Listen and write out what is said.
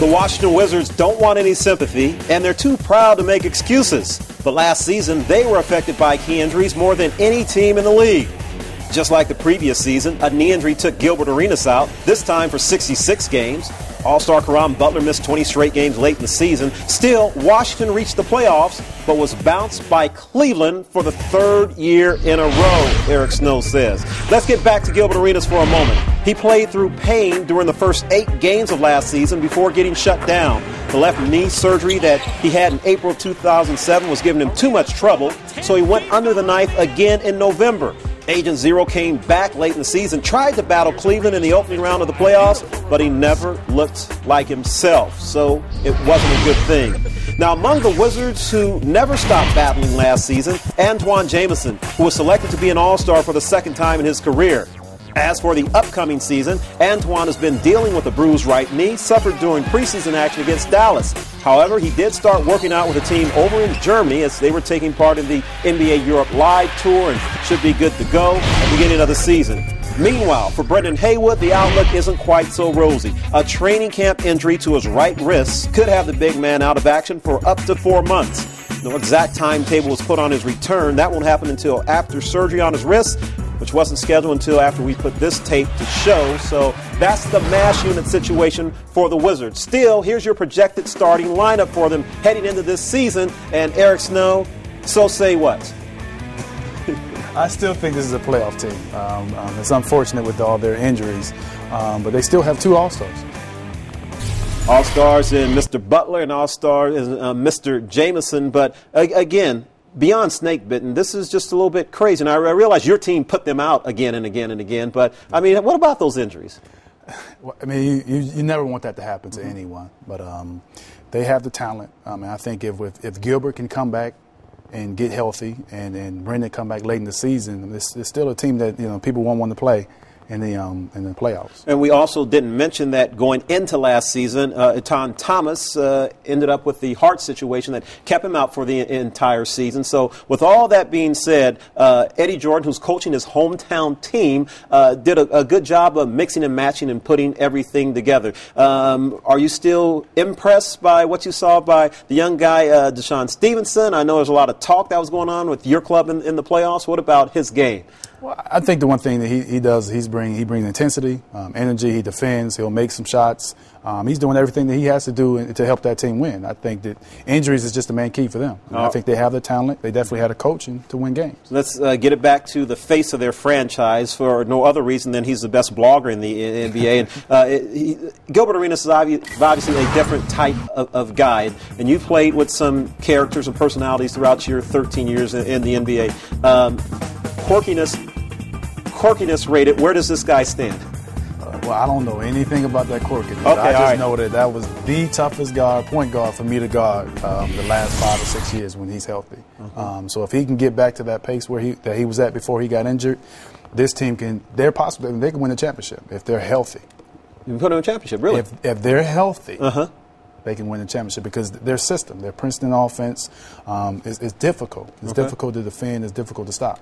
The Washington Wizards don't want any sympathy, and they're too proud to make excuses. But last season, they were affected by key injuries more than any team in the league. Just like the previous season, a knee injury took Gilbert Arenas out, this time for 66 games. All-star Caron Butler missed 20 straight games late in the season. Still, Washington reached the playoffs, but was bounced by Cleveland for the third year in a row, Eric Snow says. Let's get back to Gilbert Arenas for a moment. He played through pain during the first 8 games of last season before getting shut down. The left knee surgery that he had in April 2007 was giving him too much trouble, so he went under the knife again in November. Agent Zero came back late in the season, tried to battle Cleveland in the opening round of the playoffs, but he never looked like himself, so it wasn't a good thing. Now, among the Wizards who never stopped battling last season, Antawn Jamison, who was selected to be an All-Star for the second time in his career. As for the upcoming season, Antawn has been dealing with a bruised right knee, suffered during preseason action against Dallas. However, he did start working out with a team over in Germany as they were taking part in the NBA Europe Live Tour and should be good to go at the beginning of the season. Meanwhile, for Brendan Haywood, the outlook isn't quite so rosy. A training camp injury to his right wrist could have the big man out of action for up to 4 months. No exact timetable was put on his return. That won't happen until after surgery on his wrist, which wasn't scheduled until after we put this tape to show. So that's the mash unit situation for the Wizards. Still, here's your projected starting lineup for them heading into this season. And Eric Snow, so say what? I still think this is a playoff team. It's unfortunate with all their injuries, but they still have 2 All-Stars. All-Stars in Mr. Butler and All-Star in Mr. Jamison. But again, beyond snake bitten, this is just a little bit crazy. And I realize your team put them out again and again and again. But, I mean, what about those injuries? Well, I mean, you never want that to happen to anyone. But they have the talent. I think if Gilbert can come back and get healthy and Brendan come back late in the season, it's still a team that, people won't want to play in the playoffs. And we also didn't mention that going into last season, Etan Thomas ended up with the heart situation that kept him out for the entire season. So with all that being said, Eddie Jordan, who's coaching his hometown team, did a good job of mixing and matching and putting everything together. Are you still impressed by what you saw by the young guy, Deshaun Stevenson? I know there's a lot of talk that was going on with your club in the playoffs. What about his game? Well, I think the one thing that he does, he brings intensity, energy. He defends. He'll make some shots. He's doing everything that he has to do to help that team win. I think that injuries is just the main key for them. I think they have the talent. They definitely had a coaching to win games. Let's get it back to the face of their franchise for no other reason than he's the best blogger in the NBA. And Gilbert Arenas is obviously a different type of guy. And you've played with some characters and personalities throughout your 13 years in the NBA. Quirkiness rated, where does this guy stand? Well, I don't know anything about that quirkiness. Okay, I just know that was the toughest point guard for me to guard the last 5 or 6 years when he's healthy. So if he can get back to that pace where he was at before he got injured, this team they can win a championship if they're healthy. You can put them in a championship, really? If they're healthy. They can win the championship because their system, their Princeton offense, is difficult. It's difficult to defend. It's difficult to stop.